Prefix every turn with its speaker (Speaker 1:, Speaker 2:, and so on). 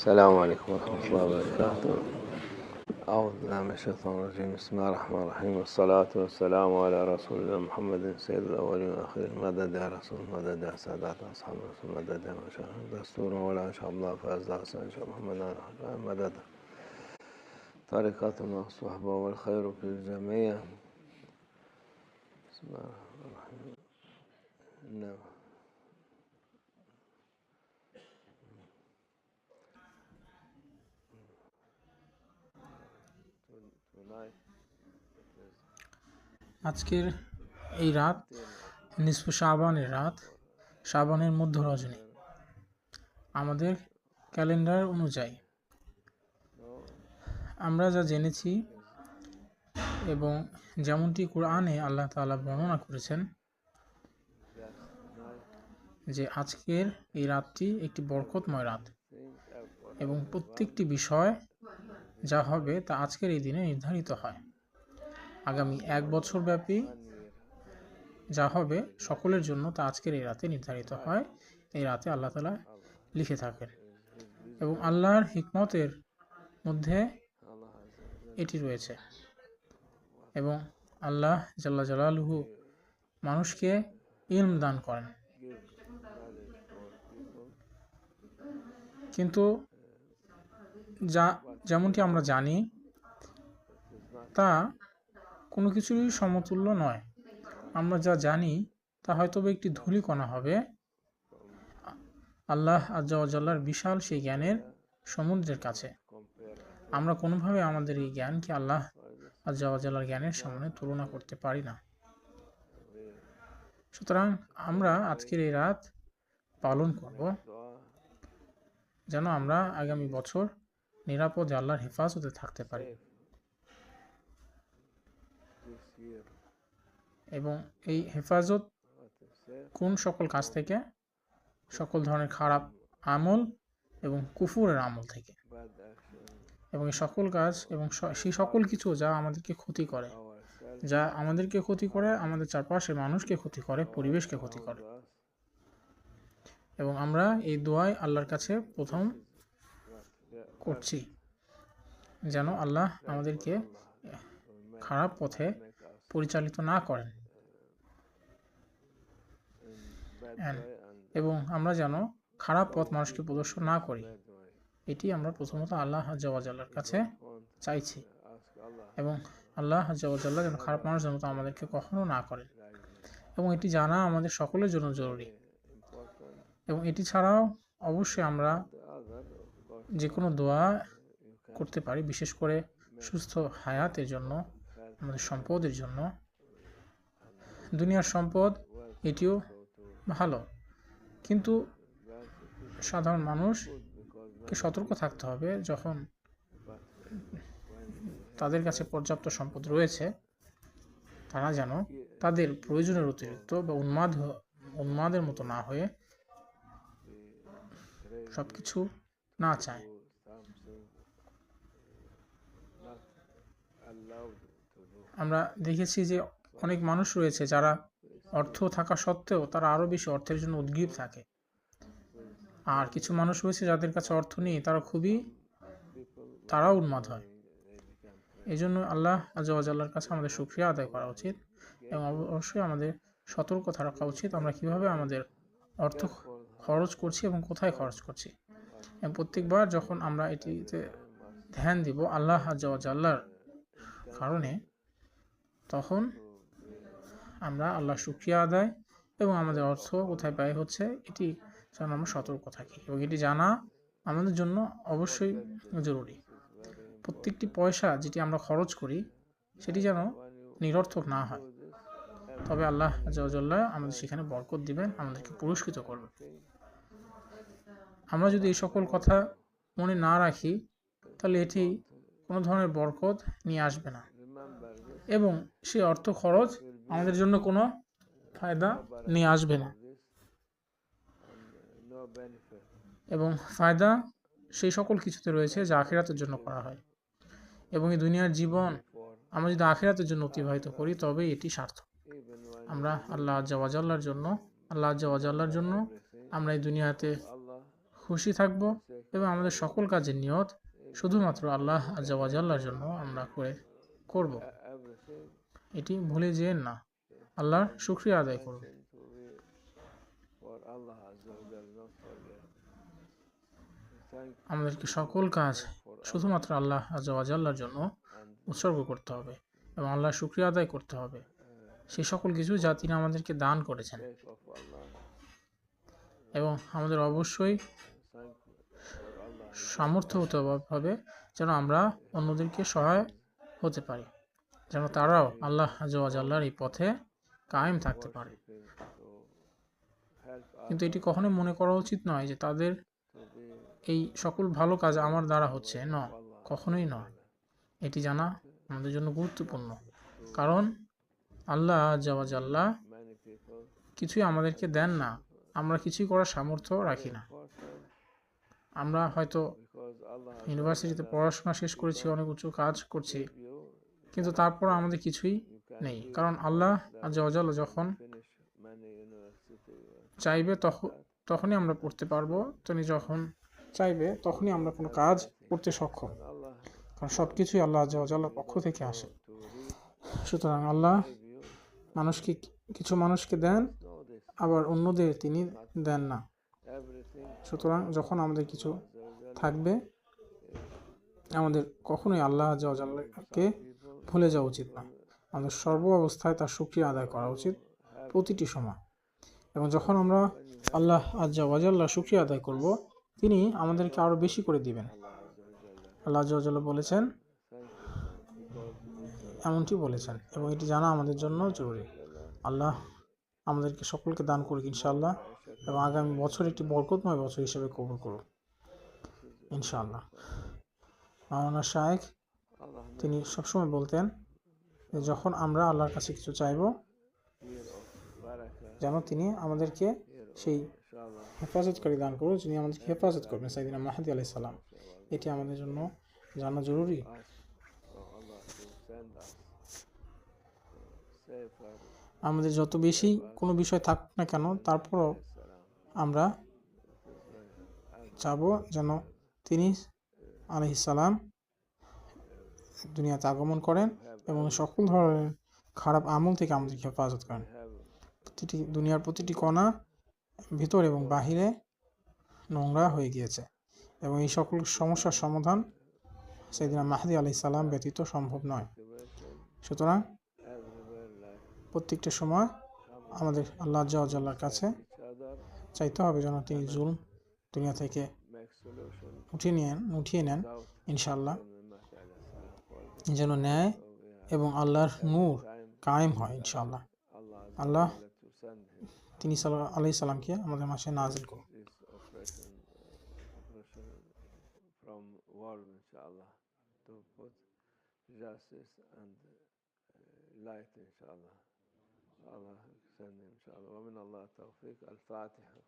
Speaker 1: السلام عليكم ورحمة الله وبركاته. أعوذ بالله من الشيطان الرجيم. بسم الله الرحمن الرحيم، والصلاة والسلام على رسول الله محمد سيد الأولين والآخرين. مدد يا رسول، مدد يا سادات أصحاب رسول، مدد يا مشاهد دستور ولا إن شاء الله فاز إن شاء محمد مدد طريقتنا الصحبة والخير في الجميع. بسم الله الرحمن الرحيم. نعم.
Speaker 2: আজকের এই রাত নিসফু শাবানের রাত, শাবানের মধ্য রজনী আমাদের ক্যালেন্ডার অনুযায়ী। আমরা যা জেনেছি এবং যেমনটি কোরআনে আল্লাহ তাআলা বর্ণনা করেছেন যে আজকের এই রাতটি একটি বরকতময় রাত এবং প্রত্যেকটি বিষয় যা হবে তা আজকের এই দিনে নির্ধারিত হয়। আগামী 1 বছর ব্যাপী যা হবে সকলের জন্য তা আজকের এই রাতে নির্ধারিত হয়। এই রাতে আল্লাহ তাআলা লিখে থাকেন এবং আল্লাহর হিকমতের মধ্যে এটি রয়েছে এবং আল্লাহ জাল্লা জালালুহু মানুষকে ইলম দান করেন, কিন্তু যেমনটি আমরা জানি তা কোনো কিছুরই সমতুল্য নয়। আমরা যা জানি তা হয়তো একটি ধূলিকণা হবে আল্লাহ আজ্জা ওয়া জাল্লার বিশাল সেই জ্ঞানের সমুদ্রের কাছে। আমরা কোনোভাবে আমাদের এই জ্ঞানকে আল্লাহ আজ্জা ওয়া জাল্লার জ্ঞানের সামনে তুলনা করতে পারি না। সুতরাং আমরা আজকের এই রাত পালন করব যেন আমরা আগামী বছর নিরাপদে আল্লাহর হেফাজতে থাকতে পারি এবং এই হেফাজত কোন সকল কাজ থেকে? সকল ধরনের খারাপ আমল এবং কুফুরের আমল থেকে, এবং এই সকল কাজ এবং সেই সকল কিছু যা আমাদেরকে ক্ষতি করে, যা আমাদেরকে ক্ষতি করে, আমাদের চারপাশের মানুষকে ক্ষতি করে, পরিবেশকে ক্ষতি করে। এবং আমরা এই দোয়াই আল্লাহর কাছে প্রথম করছি যেন আল্লাহ আমাদেরকে খারাপ পথে পরিচালিত না করেন এবং আমরা যেন খারাপ পথ মানুষকে প্রদর্শন না করি। এটি আমরা প্রথমত আল্লাহ আজ্জা ওয়া জাল্লার কাছে চাইছি এবং আল্লাহ আজ্জা ওয়া জাল্লা যেন খারাপ মানুষ যেন আমাদেরকে কখনো না করেন, এবং এটি জানা আমাদের সকলের জন্য জরুরি। এবং এটি ছাড়াও অবশ্যই আমরা যে কোনো দোয়া করতে পারি, বিশেষ করে সুস্থ হায়াতের জন্য, আমাদের সম্পদের জন্য। দুনিয়ার সম্পদ এটিও ভালো, কিন্তু সাধারণ মানুষকে সতর্ক থাকতে হবে যখন তাদের কাছে পর্যাপ্ত সম্পদ রয়েছে তারা যেন তাদের প্রয়োজনের অতিরিক্ত বা উন্মাদের মতো না হয়ে সবকিছু না চায়। আমরা দেখেছি যে অনেক মানুষ রয়েছে যারা অর্থ থাকা সত্ত্বেও তারা আরও বেশি অর্থের জন্য উদ্গ্রীব থাকে, আর কিছু মানুষ রয়েছে যাদের কাছে অর্থ নেই, তারাও উন্মাদ হয়। এই জন্য আল্লাহ আজ্জা ওয়া জাল্লার কাছে আমাদের শুকরিয়া আদায় করা উচিত এবং অবশ্যই আমাদের সতর্কতা রাখা উচিত আমরা কিভাবে আমাদের অর্থ খরচ করছি এবং কোথায় খরচ করছি। এবং প্রত্যেকবার যখন আমরা এটিতে ধ্যান দিব আল্লাহ আজ্জা ওয়া জাল্লার কারণে, তখন আমরা আল্লাহ শুকরিয়া আদায় এবং আমাদের অর্থ কোথায় ব্যয় হচ্ছে এটি যেন আমরা সতর্ক থাকি, এবং এটি জানা আমাদের জন্য অবশ্যই জরুরি। প্রত্যেকটি পয়সা যেটি আমরা খরচ করি সেটি যেন নিরর্থক না হয়, তবে আল্লাহ আজ্জা ওয়া জাল্লা আমাদের সেখানে বরকত দিবেন, আমাদেরকে পুরস্কৃত করবেন। আমরা যদি এই সকল কথা মনে না রাখি তাহলে এটি কোনো ধরনের বরকত নিয়ে আসবে না এবং সেই অর্থ খরচ আমাদের জন্য কোনো ফায়দা নিয়ে আসবে না, এবং ফায়দা সেই সকল কিছুতে রয়েছে যা আখিরাতের জন্য করা হয়। এবং এই দুনিয়ার জীবন আমরা যদি আখিরাতের জন্য অতিবাহিত করি তবে এটি সার্থক। আমরা আল্লাহ আজ্জা ওয়া জাল্লার জন্য আমরা এই দুনিয়াতে খুশি থাকব এবং আমাদের সকল কাজের নিয়ত শুধুমাত্র আল্লাহ আজ্জা ওয়া জাল্লার জন্য আমরা করব।
Speaker 1: everything
Speaker 2: এটি ভুলে যেন না, আল্লাহর শুকরিয়া আদায় করুন।
Speaker 1: to be for Allah Azza wa Jalla, not forget. Thank
Speaker 2: আমাদেরকে সকল কাজ শুধুমাত্র আল্লাহ আজ্জা ওয়া জাল্লার জন্য উৎসর্গ করতে হবে এবং আল্লাহর শুকরিয়া আদায় করতে হবে সেই সকল কিছু যা তিনি আমাদেরকে দান করেছেন।
Speaker 1: sake of Allah.
Speaker 2: এবং আমাদের অবশ্যই
Speaker 1: Thank for Allah.
Speaker 2: সামর্থ্য হতে হবে যেন আমরা অন্যদেরকে সহায় হতে পারি, যেন তারাও আল্লাহ আজ্জা ওয়া জাল্লার এই পথে কায়েম থাকতে পারে।
Speaker 1: To help us
Speaker 2: কিন্তু এটি কখনোই মনে করা উচিত নয় যে তাদের
Speaker 1: to be
Speaker 2: এই সকল ভালো কাজ আমার দ্বারা হচ্ছে, না, কখনোই নয়। এটি জানা আমাদের জন্য গুরুত্বপূর্ণ, কারণ আল্লাহ আজ্জা ওয়া জাল্লা
Speaker 1: many people
Speaker 2: কিছুই আমাদেরকে দেন না, আমরা কিছুই করার সামর্থ্য রাখি না।
Speaker 1: important
Speaker 2: আমরা হয়তো
Speaker 1: because Allah
Speaker 2: ইউনিভার্সিটিতে পড়াশোনা শেষ করেছি, অনেক উঁচু কাজ করছি,
Speaker 1: you
Speaker 2: কিন্তু তারপর আমাদের কিছুই নেই, কারণ আল্লাহ আজ্জা ওয়া জাল্লা যখন
Speaker 1: finish many university
Speaker 2: চাইবে তখনই আমরা পড়তে পারবো, তিনি যখন চাইবে তখনই আমরা কোনো কাজ করতে সক্ষম,
Speaker 1: Allah
Speaker 2: কারণ সব কিছুই আল্লাহ আজ্জা ওয়া জাল্লার পক্ষ থেকে আসে।
Speaker 1: to read
Speaker 2: সুতরাং আল্লাহ
Speaker 1: you
Speaker 2: মানুষকে কিছু মানুষকে দেন,
Speaker 1: know this
Speaker 2: আবার অন্যদের তিনি দেন না।
Speaker 1: everything
Speaker 2: সুতরাং যখন আমাদের কিছু থাকবে, আমাদের কখনোই আল্লাহ আজ্জা ওয়া জাল্লাকে ভুলে যাওয়া উচিত না। আমাদের সর্ব অবস্থায় তার শুকরিয়া আদায় করা উচিত প্রতিটি সময়। এবং যখন আমরা আল্লাহ আজ্জা ওয়া জাল্লার শুকরিয়া আদায় করব, তিনি আমাদেরকে আরো বেশি করে দিবেন। আল্লাহ আজ্জা ওয়া জাল্লা বলেছেন, এমনটি বলেছেন, এবং এটি জানা আমাদের জন্য জরুরি। আল্লাহ আমাদেরকে সকলকে দান করুক ইনশাআল্লাহ, এবং আগামী বছর একটি বরকতময় বছর হিসেবে কবুল করুক ইনশাআল্লাহ। মাওলানা শায়েখ
Speaker 1: Allah
Speaker 2: তিনি সবসময় বলতেন যে যখন আমরা আল্লাহর কাছে কিছু চাইব,
Speaker 1: year of barakah
Speaker 2: যেন তিনি আমাদেরকে সেই
Speaker 1: inshallah
Speaker 2: হেফাজতকারী দান করুন, যিনি আমাদেরকে হেফাজত করবেন, সাইয়্যিদিনা মাহদী আলাইহিস সালাম। এটি আমাদের জন্য জানা জরুরি।
Speaker 1: ask for Allah to send us safer
Speaker 2: আমাদের যত বেশি কোনো বিষয় থাকুক না কেন, তারপরও
Speaker 1: salam.
Speaker 2: আমরা চাবো যেন তিনি আলাইহিস সালাম দুনিয়াতে আগমন করেন এবং সকল ধরনের খারাপ আমল থেকে আমাদেরকে হেফাজত করেন।
Speaker 1: Have
Speaker 2: দুনিয়ার প্রতিটি কণা ভিতর এবং বাহিরে নোংরা হয়ে গিয়েছে, এবং এই সকল সমস্যার সমাধান সাইয়্যিদিনা মাহদী আলাইহিস সালাম ব্যতীত সম্ভব নয়।
Speaker 1: motivation
Speaker 2: সুতরাং
Speaker 1: everywhere like
Speaker 2: প্রত্যেকটা সময় আমাদের আল্লাহ আজ্জা ওয়া জাল্লার কাছে
Speaker 1: each other
Speaker 2: চাইতে হবে যেন তিনি জুলম দুনিয়া থেকে
Speaker 1: make solution
Speaker 2: উঠিয়ে নেন
Speaker 1: without
Speaker 2: ইনশাআল্লাহ,
Speaker 1: for
Speaker 2: যেন ন্যায় এবং আল্লাহর নূর কায়েম হয় ইনশাআল্লাহ।
Speaker 1: Allah
Speaker 2: Allah
Speaker 1: to send him
Speaker 2: তিনি আলাইহিস সালামকে আমাদের মাঝে নাজিল করুন।
Speaker 1: this operation from world inshallah to put justice and light inshallah. Allah send him inshallah. Wa min Allah tawfiq. Al-Fatiha.